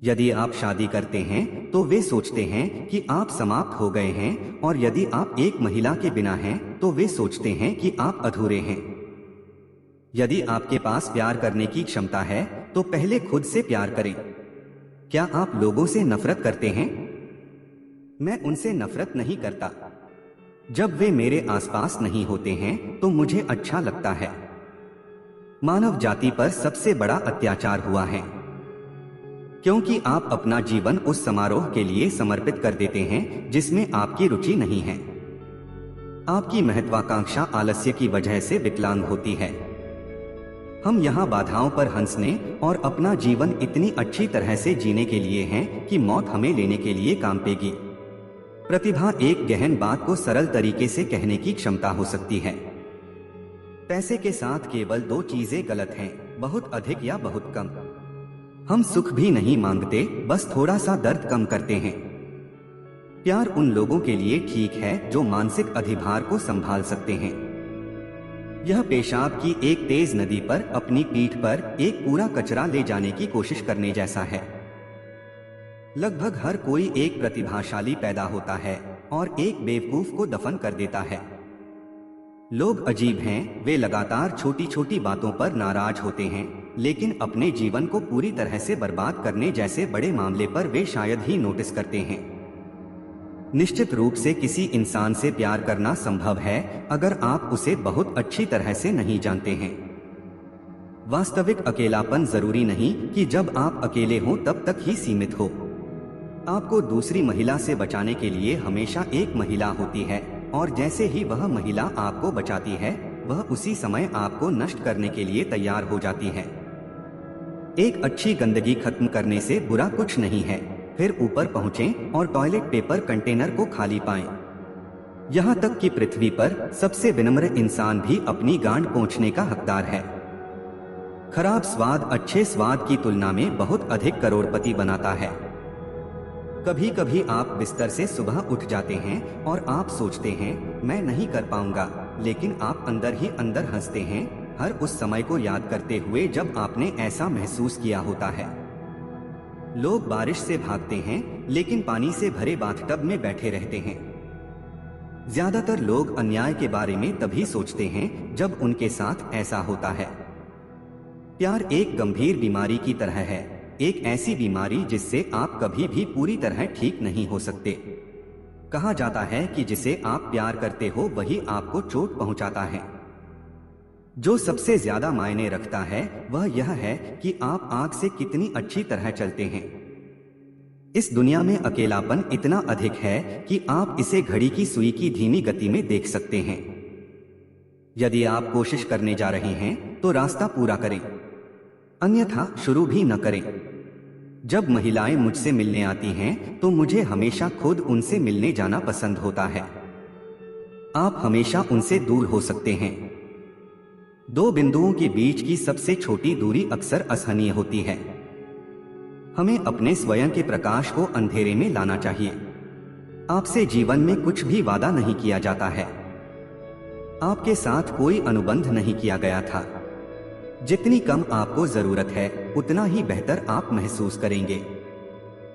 यदि आप शादी करते हैं तो वे सोचते हैं कि आप समाप्त हो गए हैं, और यदि आप एक महिला के बिना हैं तो वे सोचते हैं कि आप अधूरे हैं। यदि आपके पास प्यार करने की क्षमता है तो पहले खुद से प्यार करें। क्या आप लोगों से नफरत करते हैं? मैं उनसे नफरत नहीं करता। जब वे मेरे आसपास नहीं होते हैं तो मुझे अच्छा लगता है। मानव जाति पर सबसे बड़ा अत्याचार हुआ है क्योंकि आप अपना जीवन उस समारोह के लिए समर्पित कर देते हैं जिसमें आपकी रुचि नहीं है। आपकी महत्वाकांक्षा आलस्य की वजह से विकलांग होती है। हम यहाँ बाधाओं पर हंसने और अपना जीवन इतनी अच्छी तरह से जीने के लिए हैं कि मौत हमें लेने के लिए काम पेगी। प्रतिभा एक गहन बात को सरल तरीके से कहने की क्षमता हो सकती है। पैसे के साथ केवल दो चीजें गलत हैं, बहुत अधिक या बहुत कम। हम सुख भी नहीं मांगते, बस थोड़ा सा दर्द कम करते हैं। प्यार उन लोगों के लिए ठीक है जो मानसिक अधिभार को संभाल सकते हैं। यह पेशाब की एक तेज नदी पर अपनी पीठ पर एक पूरा कचरा ले जाने की कोशिश करने जैसा है। लगभग हर कोई एक प्रतिभाशाली पैदा होता है और एक बेवकूफ को दफन कर देता है। लोग अजीब हैं, वे लगातार छोटी छोटी बातों पर नाराज होते हैं, लेकिन अपने जीवन को पूरी तरह से बर्बाद करने जैसे बड़े मामले पर वे शायद ही नोटिस करते हैं। निश्चित रूप से किसी इंसान से प्यार करना संभव है अगर आप उसे बहुत अच्छी तरह से नहीं जानते हैं। वास्तविक अकेलापन जरूरी नहीं कि जब आप अकेले हों तब तक ही सीमित हो। आपको दूसरी महिला से बचाने के लिए हमेशा एक महिला होती है, और जैसे ही वह महिला आपको बचाती है वह उसी समय आपको नष्ट करने के लिए तैयार हो जाती है। एक अच्छी गंदगी खत्म करने से बुरा कुछ नहीं है। फिर ऊपर पहुंचें और टॉयलेट पेपर कंटेनर को खाली पाएं। यहाँ तक कि पृथ्वी पर सबसे विनम्र इंसान भी अपनी गांड पोंछने का हकदार है। खराब स्वाद अच्छे स्वाद की तुलना में बहुत अधिक करोड़पति बनाता है। कभी कभी आप बिस्तर से सुबह उठ जाते हैं और आप सोचते हैं मैं नहीं कर पाऊंगा, लेकिन आप अंदर ही अंदर हंसते हैं, हर उस समय को याद करते हुए जब आपने ऐसा महसूस किया होता है। लोग बारिश से भागते हैं लेकिन पानी से भरे बाथटब में बैठे रहते हैं। ज्यादातर लोग अन्याय के बारे में तभी सोचते हैं जब उनके साथ ऐसा होता है। प्यार एक गंभीर बीमारी की तरह है, एक ऐसी बीमारी जिससे आप कभी भी पूरी तरह ठीक नहीं हो सकते। कहा जाता है कि जिसे आप प्यार करते हो वही आपको चोट पहुंचाता है। जो सबसे ज्यादा मायने रखता है वह यह है कि आप आग से कितनी अच्छी तरह चलते हैं। इस दुनिया में अकेलापन इतना अधिक है कि आप इसे घड़ी की सुई की धीमी गति में देख सकते हैं। यदि आप कोशिश करने जा रहे हैं तो रास्ता पूरा करें, अन्यथा शुरू भी न करें। जब महिलाएं मुझसे मिलने आती हैं तो मुझे हमेशा खुद उनसे मिलने जाना पसंद होता है। आप हमेशा उनसे दूर हो सकते हैं। दो बिंदुओं के बीच की सबसे छोटी दूरी अक्सर असहनीय होती है। हमें अपने स्वयं के प्रकाश को अंधेरे में लाना चाहिए। आपसे जीवन में कुछ भी वादा नहीं किया जाता है। आपके साथ कोई अनुबंध नहीं किया गया था। जितनी कम आपको जरूरत है उतना ही बेहतर आप महसूस करेंगे।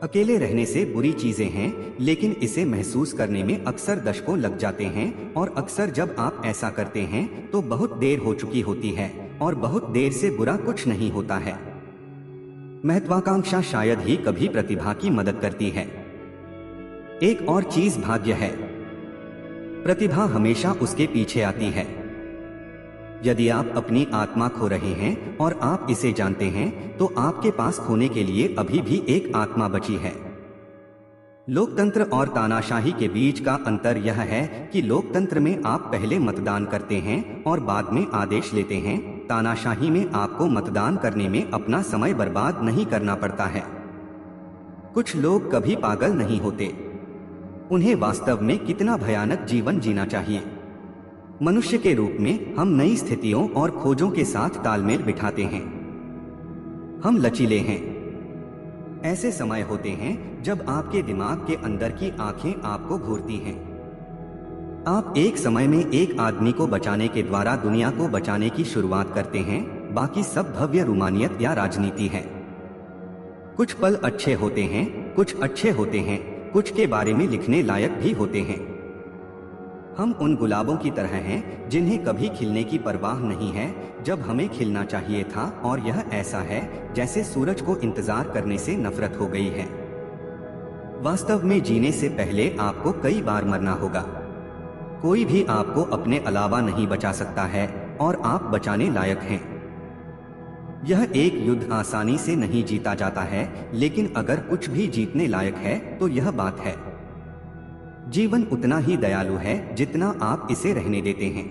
अकेले रहने से बुरी चीजें हैं, लेकिन इसे महसूस करने में अक्सर दशकों लग जाते हैं, और अक्सर जब आप ऐसा करते हैं तो बहुत देर हो चुकी होती है, और बहुत देर से बुरा कुछ नहीं होता है। महत्वाकांक्षा शायद ही कभी प्रतिभा की मदद करती है। एक और चीज भाग्य है। प्रतिभा हमेशा उसके पीछे आती है। यदि आप अपनी आत्मा खो रहे हैं और आप इसे जानते हैं तो आपके पास खोने के लिए अभी भी एक आत्मा बची है। लोकतंत्र और तानाशाही के बीच का अंतर यह है कि लोकतंत्र में आप पहले मतदान करते हैं और बाद में आदेश लेते हैं। तानाशाही में आपको मतदान करने में अपना समय बर्बाद नहीं करना पड़ता है। कुछ लोग कभी पागल नहीं होते। उन्हें वास्तव में कितना भयानक जीवन जीना चाहिए। मनुष्य के रूप में हम नई स्थितियों और खोजों के साथ तालमेल बिठाते हैं। हम लचीले हैं। ऐसे समय होते हैं जब आपके दिमाग के अंदर की आंखें आपको घूरती हैं। आप एक समय में एक आदमी को बचाने के द्वारा दुनिया को बचाने की शुरुआत करते हैं। बाकी सब भव्य रूमानियत या राजनीति है। कुछ पल अच्छे होते हैं, कुछ अच्छे होते हैं, कुछ के बारे में लिखने लायक भी होते हैं। हम उन गुलाबों की तरह हैं जिन्हें कभी खिलने की परवाह नहीं है जब हमें खिलना चाहिए था, और यह ऐसा है जैसे सूरज को इंतजार करने से नफरत हो गई है। वास्तव में जीने से पहले आपको कई बार मरना होगा। कोई भी आपको अपने अलावा नहीं बचा सकता है और आप बचाने लायक हैं। यह एक युद्ध आसानी से नहीं जीता जाता है, लेकिन अगर कुछ भी जीतने लायक है तो यह बात है। जीवन उतना ही दयालु है जितना आप इसे रहने देते हैं।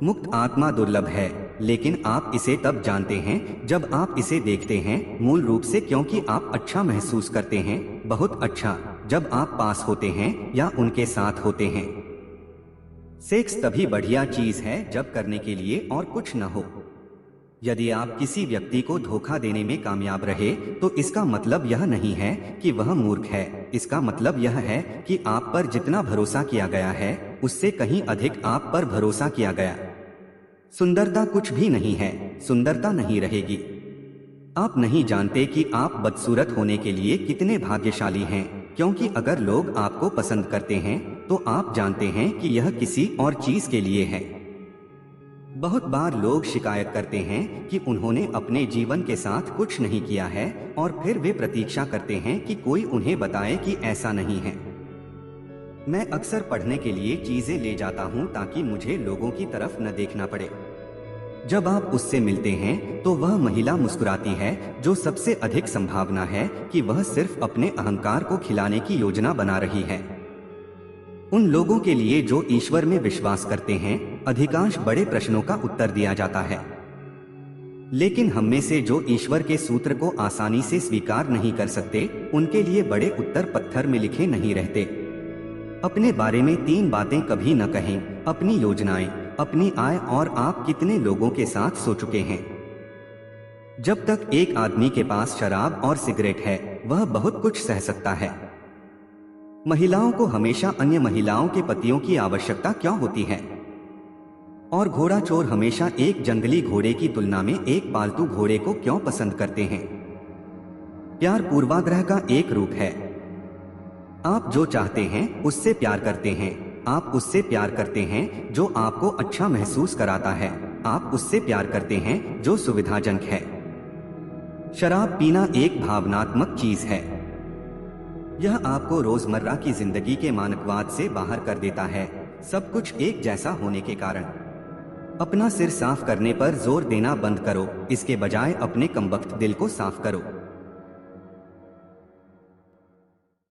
मुक्त आत्मा दुर्लभ है, लेकिन आप इसे तब जानते हैं जब आप इसे देखते हैं, मूल रूप से क्योंकि आप अच्छा महसूस करते हैं, बहुत अच्छा, जब आप पास होते हैं या उनके साथ होते हैं। सेक्स तभी बढ़िया चीज है जब करने के लिए और कुछ न हो। यदि आप किसी व्यक्ति को धोखा देने में कामयाब रहे तो इसका मतलब यह नहीं है कि वह मूर्ख है। इसका मतलब यह है कि आप पर जितना भरोसा किया गया है उससे कहीं अधिक आप पर भरोसा किया गया। सुंदरता कुछ भी नहीं है, सुंदरता नहीं रहेगी। आप नहीं जानते कि आप बदसूरत होने के लिए कितने भाग्यशाली हैं, क्योंकि अगर लोग आपको पसंद करते हैं तो आप जानते हैं कि यह किसी और चीज के लिए है। बहुत बार लोग शिकायत करते हैं कि उन्होंने अपने जीवन के साथ कुछ नहीं किया है और फिर वे प्रतीक्षा करते हैं कि कोई उन्हें बताए कि ऐसा नहीं है। मैं अक्सर पढ़ने के लिए चीजें ले जाता हूं ताकि मुझे लोगों की तरफ न देखना पड़े। जब आप उससे मिलते हैं तो वह महिला मुस्कुराती है जो सबसे अधिक संभावना है कि वह सिर्फ अपने अहंकार को खिलाने की योजना बना रही है। उन लोगों के लिए जो ईश्वर में विश्वास करते हैं अधिकांश बड़े प्रश्नों का उत्तर दिया जाता है, लेकिन हम में से जो ईश्वर के सूत्र को आसानी से स्वीकार नहीं कर सकते उनके लिए बड़े उत्तर पत्थर में लिखे नहीं रहते। अपने बारे में 3 बातें कभी न कहें, अपनी योजनाएं, अपनी आय और आप कितने लोगों के साथ सो चुके हैं। जब तक एक आदमी के पास शराब और सिगरेट है वह बहुत कुछ सह सकता है। महिलाओं को हमेशा अन्य महिलाओं के पतियों की आवश्यकता क्यों होती है? और घोड़ा चोर हमेशा एक जंगली घोड़े की तुलना में एक पालतू घोड़े को क्यों पसंद करते हैं? प्यार पूर्वाग्रह का एक रूप है। आप जो चाहते हैं उससे प्यार करते हैं। आप उससे प्यार करते हैं जो आपको अच्छा महसूस कराता है। आप उससे प्यार करते हैं जो सुविधाजनक है। शराब पीना एक भावनात्मक चीज है। यह आपको रोजमर्रा की जिंदगी के मानकवाद से बाहर कर देता है, सब कुछ एक जैसा होने के कारण। अपना सिर साफ करने पर जोर देना बंद करो, इसके बजाय अपने कमबख्त दिल को साफ करो।